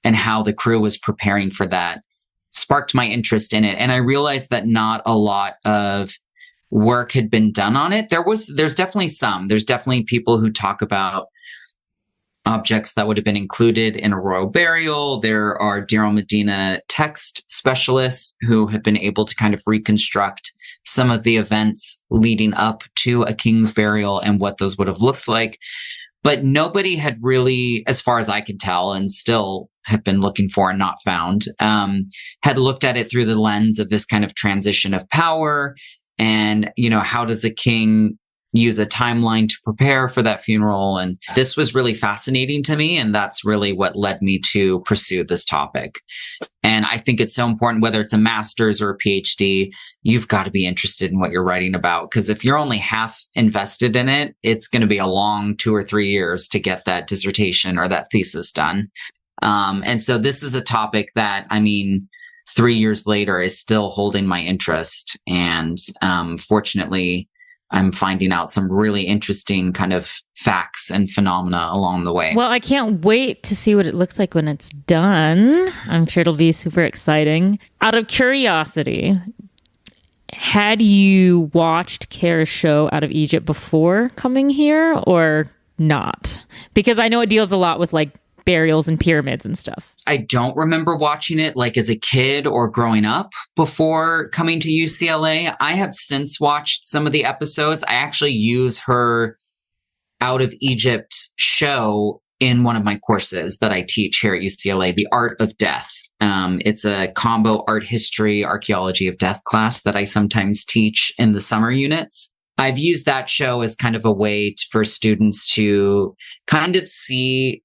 and how the crew was preparing for that sparked my interest in it. And I realized that not a lot of work had been done on it. There's definitely some. There's definitely people who talk about objects that would have been included in a royal burial. There are Deir el-Medina text specialists who have been able to kind of reconstruct some of the events leading up to a king's burial and what those would have looked like. But nobody had really, as far as I could tell, and still have been looking for and not found, had looked at it through the lens of this kind of transition of power. And, how does a king use a timeline to prepare for that funeral? And this was really fascinating to me. And that's really what led me to pursue this topic. And I think it's so important, whether it's a master's or a PhD, you've got to be interested in what you're writing about. Because if you're only half invested in it, it's going to be a long 2 or 3 years to get that dissertation or that thesis done. And so this is a topic that, 3 years later is still holding my interest. And fortunately, I'm finding out some really interesting kind of facts and phenomena along the way. Well, I can't wait to see what it looks like when it's done. I'm sure it'll be super exciting. Out of curiosity, had you watched Kara's show Out of Egypt before coming here or not? Because I know it deals a lot with burials and pyramids and stuff. I don't remember watching it as a kid or growing up before coming to UCLA. I have since watched some of the episodes. I actually use her Out of Egypt show in one of my courses that I teach here at UCLA, The Art of Death. It's a combo art history, archaeology of death class that I sometimes teach in the summer units. I've used that show as kind of a way for students to kind of see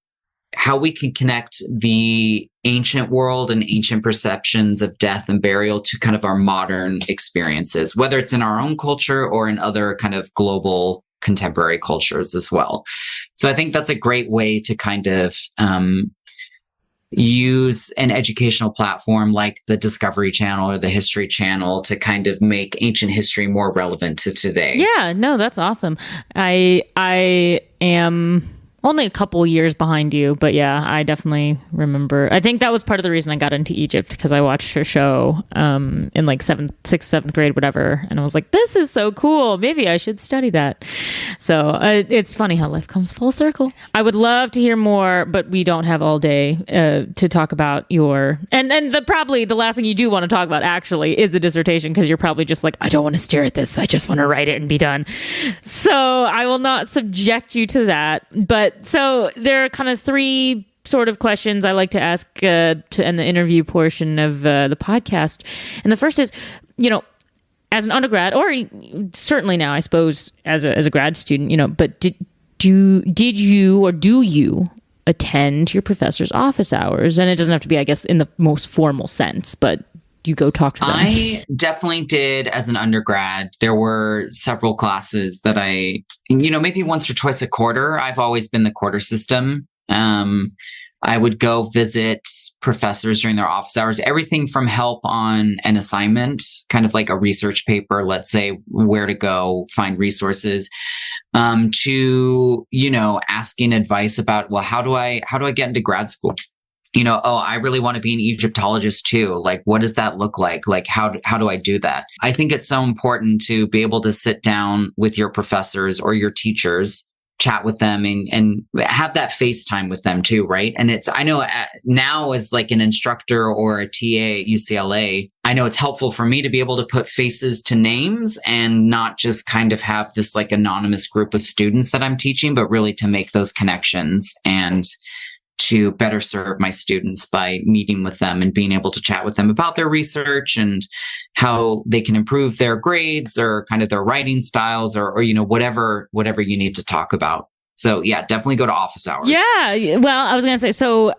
how we can connect the ancient world and ancient perceptions of death and burial to kind of our modern experiences, whether it's in our own culture or in other kind of global contemporary cultures as well. So I think that's a great way to kind of use an educational platform like the Discovery Channel or the History Channel to kind of make ancient history more relevant to today. Yeah, no, that's awesome. I am only a couple years behind you, but yeah, I definitely remember. I think that was part of the reason I got into Egypt, because I watched her show in 6th, 7th grade, whatever, and I was like, this is so cool. Maybe I should study that. So it's funny how life comes full circle. I would love to hear more, but we don't have all day to talk about your and probably the last thing you do want to talk about actually is the dissertation, because you're probably just like, I don't want to stare at this. I just want to write it and be done. So I will not subject you to that, but so there are kind of 3 sort of questions I like to ask to end the interview portion of the podcast. And the first is, as an undergrad, or certainly now, I suppose, as a grad student, but did you or do you attend your professor's office hours? And it doesn't have to be, I guess, in the most formal sense, but you go talk to them. I definitely did as an undergrad. There were several classes that maybe once or twice a quarter. I've always been the quarter system. I would go visit professors during their office hours, everything from help on an assignment, kind of like a research paper, let's say, where to go find resources, to, asking advice about, well, how do I get into grad school? I really want to be an Egyptologist too. What does that look like? How do I do that? I think it's so important to be able to sit down with your professors or your teachers, chat with them and have that FaceTime with them too, right? And I know now as an instructor or a TA at UCLA, I know it's helpful for me to be able to put faces to names and not just kind of have this anonymous group of students that I'm teaching, but really to make those connections and to better serve my students by meeting with them and being able to chat with them about their research and how they can improve their grades or kind of their writing styles or whatever you need to talk about. So yeah, definitely go to office hours. Yeah. Well, I was going to say, so,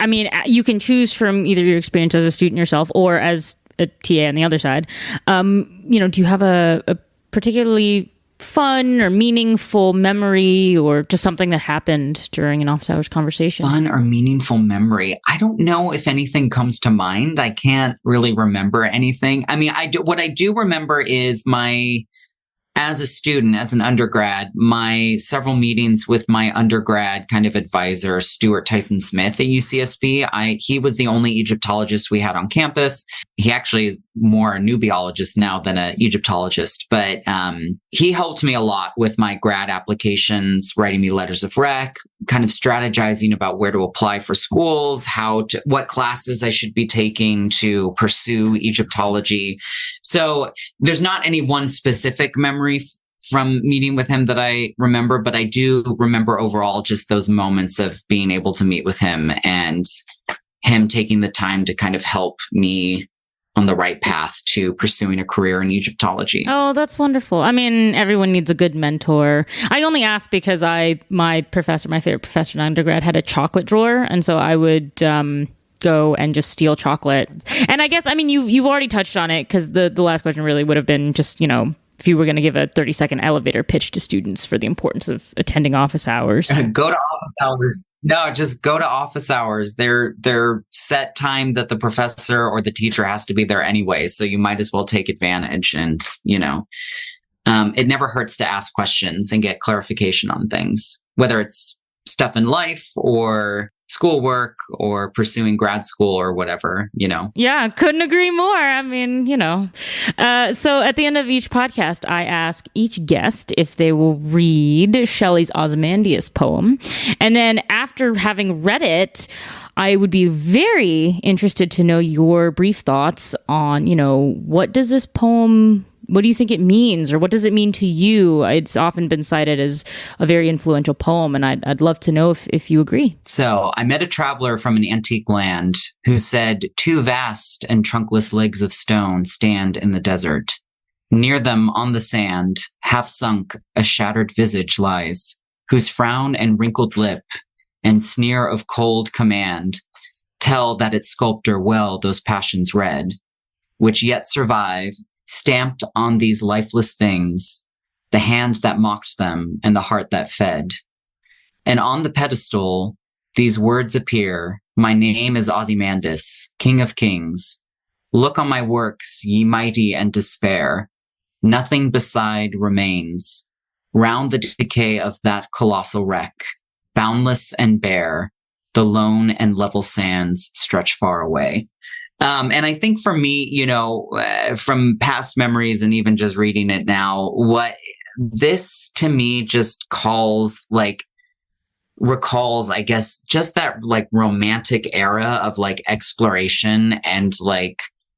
you can choose from either your experience as a student yourself or as a TA on the other side. Do you have a particularly fun or meaningful memory or just something that happened during an office hours conversation? Fun or meaningful memory? I don't know if anything comes to mind. I can't really remember anything. What I do remember is as a student, as an undergrad, my several meetings with my undergrad kind of advisor, Stuart Tyson Smith at UCSB. He was the only Egyptologist we had on campus. He actually is more a nubiologist now than an Egyptologist, but he helped me a lot with my grad applications, writing me letters of rec, kind of strategizing about where to apply for schools, what classes I should be taking to pursue Egyptology. So there's not any one specific memory from meeting with him that I remember, but I do remember overall just those moments of being able to meet with him and him taking the time to kind of help me on the right path to pursuing a career in Egyptology. Oh, that's wonderful. I mean, everyone needs a good mentor. I only ask because my favorite professor in undergrad had a chocolate drawer. And so I would go and just steal chocolate. And I guess, I mean, you've already touched on it because the last question really would have been just, if you were going to give a 30-second elevator pitch to students for the importance of attending office hours. Go to office hours. No, just go to office hours. They're set time that the professor or the teacher has to be there anyway. So you might as well take advantage. And, it never hurts to ask questions and get clarification on things, whether it's stuff in life or schoolwork or pursuing grad school or whatever, Yeah, couldn't agree more. I mean, So at the end of each podcast, I ask each guest if they will read Shelley's Ozymandias poem. And then after having read it, I would be very interested to know your brief thoughts on, what does this poem, what do you think it means, or what does it mean to you? It's often been cited as a very influential poem, and I'd love to know if you agree. So I met a traveler from an antique land who said, 2 vast and trunkless legs of stone stand in the desert. Near them on the sand, half sunk, a shattered visage lies, whose frown and wrinkled lip and sneer of cold command tell that its sculptor well those passions read, which yet survive, stamped on these lifeless things, the hand that mocked them and the heart that fed. And on the pedestal, these words appear, my name is Ozymandias, King of Kings. Look on my works, ye mighty and despair. Nothing beside remains. Round the decay of that colossal wreck, boundless and bare, the lone and level sands stretch far away. And I think for me, from past memories and even just reading it now, what this to me just recalls, I guess, just that romantic era of exploration and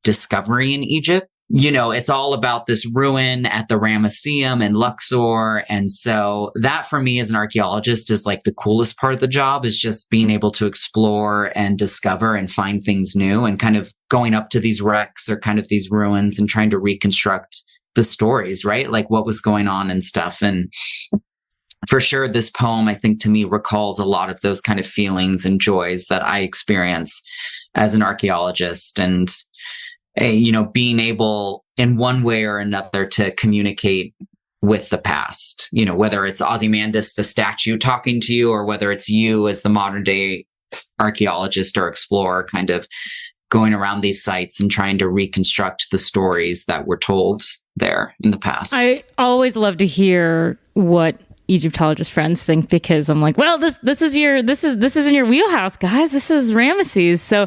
discovery in Egypt. It's all about this ruin at the Ramesseum in Luxor. And so that for me as an archaeologist is the coolest part of the job, is just being able to explore and discover and find things new and kind of going up to these wrecks or kind of these ruins and trying to reconstruct the stories, right? What was going on and stuff. And for sure, this poem, I think to me recalls a lot of those kind of feelings and joys that I experience as an archaeologist. And being able in one way or another to communicate with the past, whether it's Ozymandias, the statue talking to you, or whether it's you as the modern day archaeologist or explorer kind of going around these sites and trying to reconstruct the stories that were told there in the past. I always love to hear what Egyptologist friends think, because I'm well, this is in your wheelhouse, guys. This is Ramesses. So,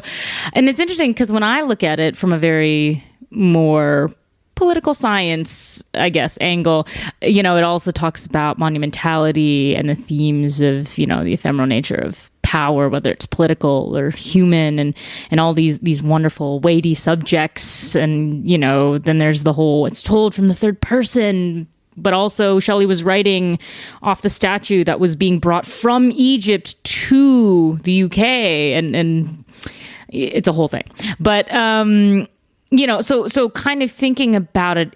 and it's interesting because when I look at it from a very more political science, I guess, angle, it also talks about monumentality and the themes of, the ephemeral nature of power, whether it's political or human, and all these wonderful weighty subjects. And, then there's the whole, it's told from the third person. But also Shelley was writing off the statue that was being brought from Egypt to the UK, and it's a whole thing. But, so kind of thinking about it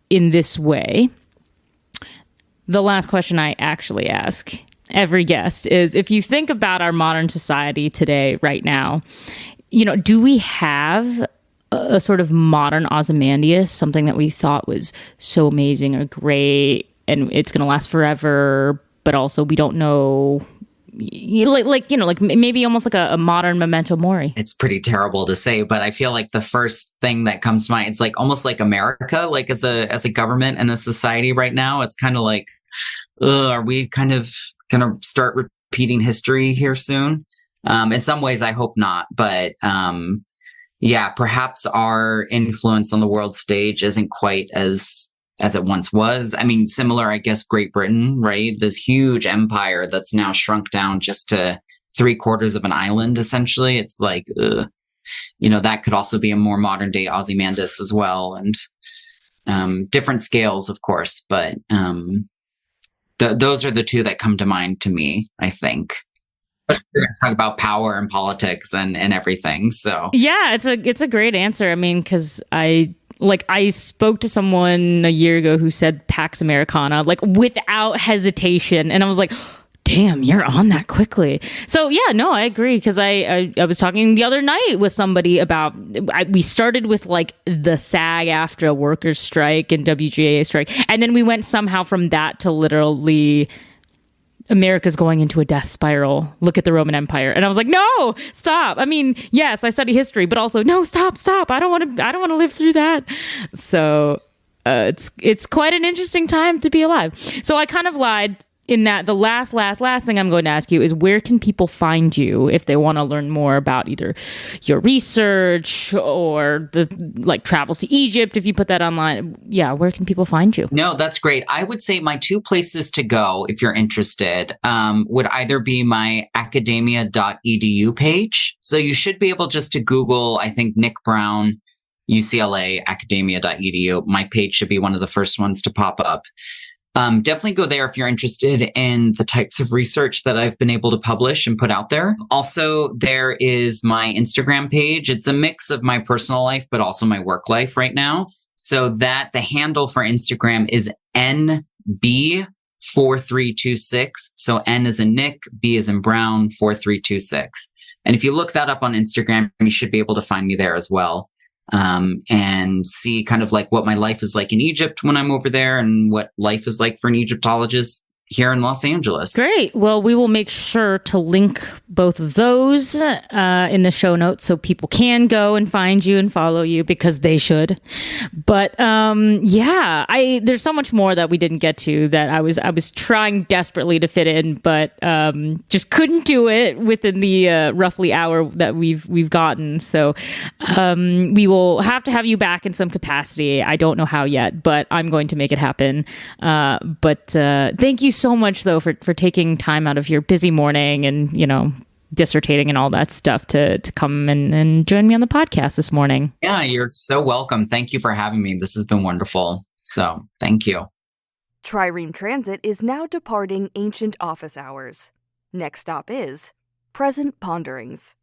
in this way, the last question I actually ask every guest is, if you think about our modern society today, right now, do we have a sort of modern Ozymandias, something that we thought was so amazing or great and it's going to last forever, but also we don't know, maybe almost like a modern Memento Mori? It's pretty terrible to say, but I feel the first thing that comes to mind, it's almost like America, as a government and a society right now. It's kind of are we kind of going to start repeating history here soon? In some ways, I hope not, but yeah, perhaps our influence on the world stage isn't quite as it once was. I mean, similar, I guess, Great Britain, right? This huge empire that's now shrunk down just to 3/4 of an island, essentially. It's like, that could also be a more modern day Ozymandias as well. And different scales, of course, but those are the two that come to mind to me, I think. Let's talk about power and politics and everything. So yeah, it's a great answer. I mean, because I spoke to someone a year ago who said Pax Americana, like without hesitation. And I was like, damn, you're on that quickly. So yeah, no, I agree. Cause I was talking the other night with somebody about, we started with like the SAG-AFTRA workers strike and WGA strike. And then we went somehow from that to literally America's going into a death spiral. Look at the Roman Empire. And I was like, no, stop. I mean, yes, I study history, but also no, stop. I don't want to live through that. So it's quite an interesting time to be alive. So I kind of lied in that the last thing I'm going to ask you is, where can people find you if they want to learn more about either your research or the like travels to Egypt, if you put that online? Yeah, where can people find you? No, that's great. I would say my two places to go if you're interested would either be my academia.edu page. So you should be able just to Google, I think, Nick Brown, UCLA, academia.edu. My page should be one of the first ones to pop up. Definitely go there if you're interested in the types of research that I've been able to publish and put out there. Also, there is my Instagram page. It's a mix of my personal life, but also my work life right now. So that the handle for Instagram is NB4326. So N is in Nick, B is in Brown, 4326. And if you look that up on Instagram, you should be able to find me there as well. And see kind of like what my life is like in Egypt when I'm over there and what life is like for an Egyptologist here in Los Angeles. Great. Well, we will make sure to link both of those in the show notes so people can go and find you and follow you, because they should. But there's so much more that we didn't get to that I was trying desperately to fit in, but just couldn't do it within the roughly hour that we've gotten. So we will have to have you back in some capacity. I don't know how yet, but I'm going to make it happen. But thank you so much, though, for taking time out of your busy morning and, dissertating and all that stuff to come and join me on the podcast this morning. Yeah, you're so welcome. Thank you for having me. This has been wonderful. So thank you. Trireme Transit is now departing ancient office hours. Next stop is Present Ponderings.